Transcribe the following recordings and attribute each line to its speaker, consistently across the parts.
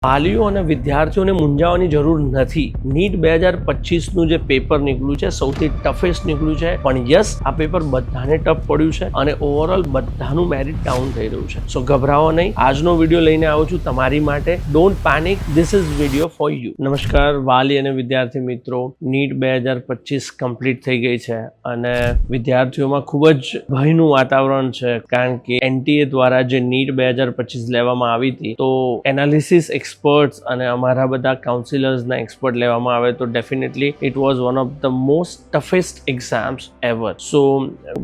Speaker 1: વાલીઓ અને વિદ્યાર્થીઓને મૂંઝાવાની જરૂર નથી. નીટ 2025નું જે પેપર નીકળ્યું છે સૌથી ટફેસ્ટ નીકળ્યું છે, પણ યસ આ પેપર બધાને ટફ પડ્યું છે અને ઓવરઓલ બધાનું મેરિટ ડાઉન થઈ રહ્યું છે. સો ગભરાવો નહીં, આજનો વિડીયો લઈને આવું છું તમારી માટે. Don't panic, this is video for you. નમસ્કાર વાલી અને વિદ્યાર્થી મિત્રો, નીટ 2025 કમ્પ્લીટ થઈ ગઈ છે અને વિદ્યાર્થીઓમાં ખૂબ જ ભયનું વાતાવરણ છે, કારણ કે એનટીએ દ્વારા જે નીટ 2025 લેવામાં આવી હતી તો એનાલિસિસ એક્સપર્ટ્સ અને અમારા બધા કાઉન્સિલર્સના એક્સપર્ટ લેવામાં આવે તો definitely it was one of the most toughest exams ever. So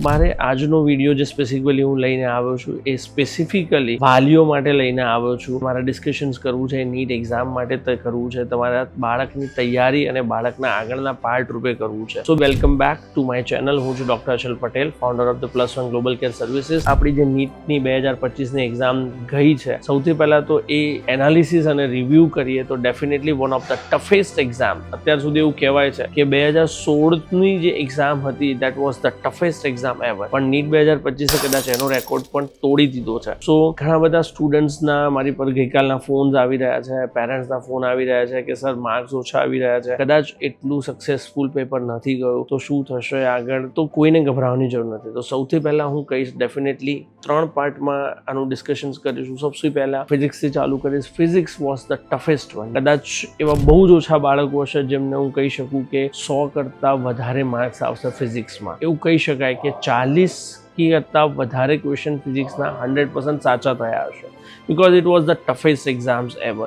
Speaker 1: મારે આજનો વિડીયો જે સ્પેસિફિકલી હું લઈને આવ્યો છું એ સ્પેસિફિકલી વાલીઓ માટે લઈને આવ્યો છું. મારા ડિસ્કશન્સ કરવું છે, નીટ એક્ઝામ માટે તે કરવું છે, તમારા બાળકની તૈયારી અને બાળકના આગળના પાર્ટ રૂપે કરવું છે. સો welcome back to my channel. હું છું doctor Achal Patel, founder of the +1 global care services. આપણી જે નીટની 2025ની એક્ઝામ ગઈ છે, સૌથી પહેલા તો એ એનાલિસિસ અને રિવ્યૂ કરીએ તો definitely one of the toughest exam. અત્યાર સુધી એવું કહેવાય છે કે 2016ની જે એક્ઝામ હતી that was the toughest exam ever, પણ નીટ 2025એ કદાચ એનો રેકોર્ડ પણ તોડી દીધો છે. સો ઘણા બધા સ્ટુડન્ટ્સના મારી પર ગઈકાલના ફોન્સ આવી રહ્યા છે, પેરેન્ટ્સના ફોન આવી રહ્યા છે કે સર માર્ક્સ ઓછા આવી રહ્યા છે, કદાચ એટલું સક્સેસફુલ પેપર નથી ગયું તો શું થશે આગળ. તો કોઈને ગભરાવાની જરૂર નથી. તો સૌથી પહેલા હું કહીશ, ડેફિનેટલી 3 પાર્ટમાં આનું ડિસ્કશન્સ કરીશું. સૌથી પહેલા ફિઝિક્સથી ચાલુ કરીશ. Physics was the toughest one. કદાચ એવા બહુ જ ઓછા બાળકો હશે જેમને હું કહી શકું કે 100 કરતાં વધારે માર્ક્સ આવશે ફિઝિક્સમાં. એવું કહી શકાય કે 40 કરતાં વધારે ક્વેશ્ચન ફિઝિક્સના 100% સાચા થયા હશે, because it was the toughest exams ever.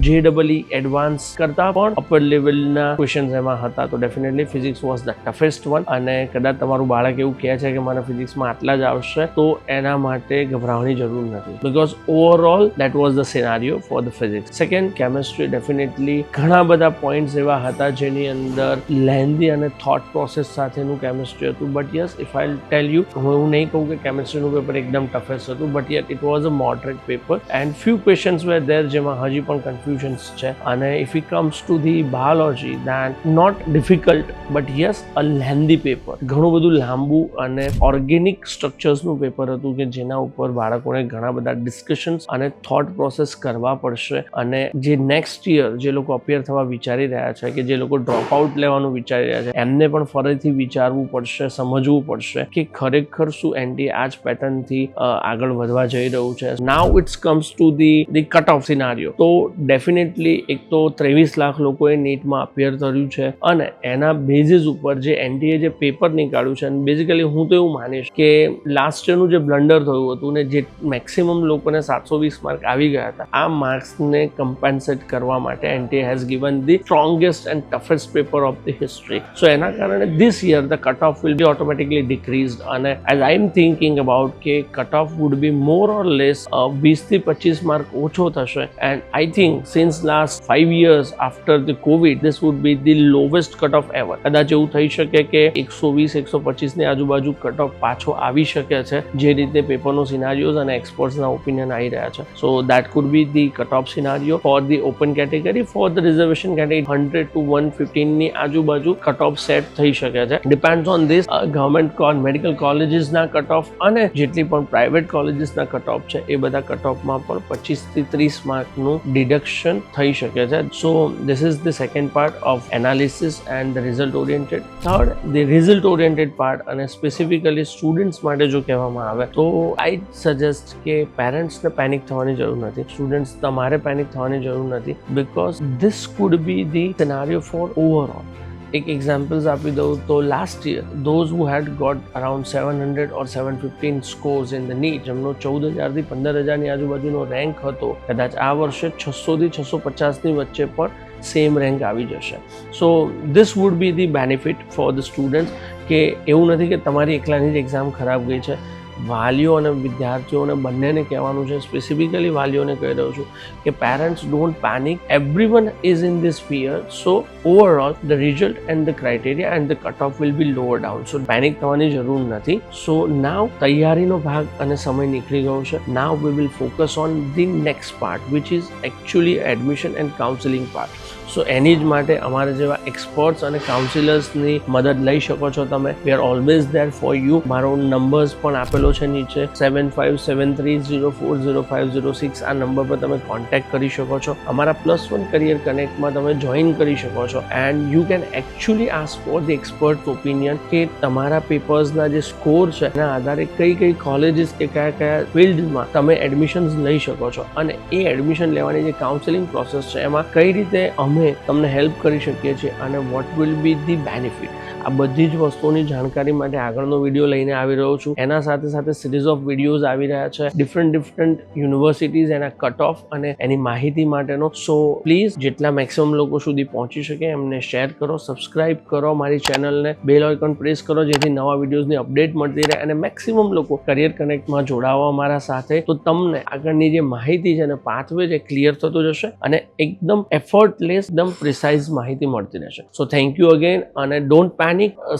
Speaker 1: JEE advance કરતાં પણ અપર લેવલના ક્વેશ્ચન્સ એમાં હતા. તો definitely physics was the toughest one. અને કદાચ તમારું બાળક એવું કહે છે કે મને ફિઝિક્સમાં આટલા જ આવશે તો એના માટે ગભરાવાની જરૂર નથી, because overall that was the scenario for the physics. Second, chemistry. Definitely ઘણા બધા પોઈન્ટ્સ એવા હતા જેની અંદર લેન્ધી અને થોટ પ્રોસેસ સાથેનું કેમિસ્ટ્રી હતું. But yes, if I tell you, હું નહીં કહું કે કેમિસ્ટ્રીનું પેપર એકદમ ટફેસ્ટ હતું, but yet it was a moderate paper and few questions were there જેમાં હજી પણ કન્ફ્યુઝન્સ છે. અને if it comes to the biology, then not difficult but yes a lengthy paper. ઘણું બધું લાંબુ અને ઓર્ગેનિક સ્ટ્રક્ચર્સનું પેપર હતું કે જેના ઉપર બાળકોને ઘણા બધા ડિસ્કશન્સ અને થોટ પ્રોસેસ કરવા પડશે. અને જે નેક્સ્ટ યર જે લોકો અપિયર થવા વિચારી રહ્યા છે, કે જે લોકો ડ્રોપ આઉટ લેવાનું વિચારી રહ્યા છે, એમને પણ ફરીથી વિચારવું પડશે, સમજવું પડશે કે ખરેખર શું એનટીએ આ જ પેટર્નથી આગળ વધવા જઈ રહ્યું છે. Now it's comes to the cut off scenario. તો ડેફિનેટલી એક તો 23 લાખ લોકોએ નીટમાં અપિયર કર્યું છે અને એના બેઝિસ ઉપર જે એનટીએ જે પેપર નીકાળ્યું છે, અને બેઝિકલી હું તો એવું માનીશ કે લાસ્ટ યરનું જે બ્લન્ડર થયું હતું ને જે મેક્સિમમ લોકોને 720 માર્ક આવી ગયા હતા, આ માર્ક્સને કમ્પેન્સેટ કરવા માટે NTA has given the strongest and toughest paper of the history. So એના કારણે this year the cut off will be automatically decreased. અને as I am thinking about કે cut off would be more or less 20 થી 25 mark ઓછો થશે. And I think since last 5 years after the Covid this would be the lowest cut off ever. કદાચ એવું થઈ શકે કે 120-125 ની આજુબાજુ કટ ઓફ પાછો આવી શકે છે, જે રીતે પેપરનો સિનારીઓઝ અને એક્સપર્ટ્સના ઓપિનિયન આવી રહ્યા છે. So that food be the cut of સિનારીઓ for the open category. For the reservation category 100 to 115 ની આજુબાજુ કટ ઓફ સેટ થઈ શકે છે. Depends on this government medical કોલેજીસના કટ ઓફ અને જેટલી પણ પ્રાઇવેટ કોલેજીસના કટ ઓફ છે એ બધા કટ ઓફમાં પણ 25 થી 30 માર્કનું ડિડક્શન થઈ શકે છે. So this is the second part of analysis and the result oriented. Third, the result oriented part, અને સ્પેસિફિકલી સ્ટુડન્ટ્સ માટે જો કહેવામાં આવે તો આઈ સજેસ્ટ કે પેરેન્ટ્સને પેનિક થવાની જરૂર નથી. સ્ટુડન્ટ્સ, તમારે પેનિક થવાની જરૂર નથી, because this could be the scenario for overall. એક એક્ઝામ્પલ્સ આપી દઉં તો last year those who had got around 700 or 715 scores in the NEET, જેમનો 14,000 થી 15,000 ની આજુબાજુનો રેન્ક હતો, કદાચ આ વર્ષે 600 થી 650 ની વચ્ચે પણ સેમ રેન્ક આવી જશે. So this would be the benefit for the students. કે એવું નથી કે તમારી એકલાની જ એક્ઝામ ખરાબ ગઈ છે. વાલીઓ અને વિદ્યાર્થીઓને બંનેને કહેવાનું છે, સ્પેસિફિકલી વાલીઓને કહી રહ્યો છું કે parents don't panic, everyone is in this fear. So overall the result and the criteria and the cut off will B lower down. So panic થવાની જરૂર નથી. સો નાવ તૈયારીનો ભાગ અને સમય નીકળી ગયો છે. Now we will focus on the next part which is actually admission and counselling part. So એની જ માટે અમારા જેવા એક્સપર્ટ્સ અને કાઉન્સિલર્સની મદદ લઈ શકો છો તમે. We are always there for you. મારો નંબર્સ પણ આપેલો છે નીચે 7573040506. આ નંબર પર તમે કોન્ટેક્ટ કરી શકો છો. અમારા +1 કરિયર કનેક્ટમાં તમે જોઈન કરી શકો છો and you can actually ask for the expert opinion કે તમારા પેપર્સના જે સ્કોર છે એના આધારે કઈ કઈ કોલેજીસ કે કયા કયા ફિલ્ડમાં તમે એડમિશન્સ લઈ શકો છો અને એ એડમિશન લેવાની જે કાઉન્સેલિંગ પ્રોસેસ છે એમાં કઈ રીતે અમે તમને હેલ્પ કરી શકીએ છીએ અને what will be the benefit. આ બધી જ વસ્તુઓની જાણકારી માટે આગળનો વિડીયો લઈને આવી રહ્યો છું. એના સાથે સાથે સિરીઝ ઓફ વિડીયોઝ આવી રહ્યા છે ડિફરન્ટ યુનિવર્સિટીઝ, એના કટ ઓફ અને એની માહિતી માટેનો. સો પ્લીઝ જેટલા મેક્સિમમ લોકો સુધી પહોંચી શકે એમને શેર કરો, સબસ્ક્રાઇબ કરો મારી ચેનલને, બેલ આઇકન પ્રેસ કરો જેથી નવા વિડીયોઝની અપડેટ મળતી રહે અને મેક્સિમમ લોકો કરિયર કનેક્ટમાં જોડાવો અમારા સાથે. તો તમને આગળની જે માહિતી છે અને પાથવે છે ક્લિયર થતું જશે અને એકદમ એફર્ટલેસ, એકદમ પ્રિસાઇઝ માહિતી મળતી રહેશે. સો થેન્ક યુ અગેન અને ડોન્ટ પેનિક.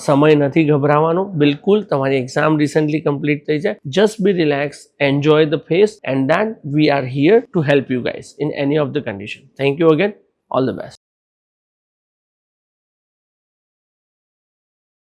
Speaker 1: સમય નથી ગભરાવાનો બિલકુલ. તમારી એક્ઝામ રિસેન્ટલી કમ્પ્લીટ થઈ છે. Just B relax, enjoy the face and then we are here to help you guys in any of the condition. Thank you again. All the best.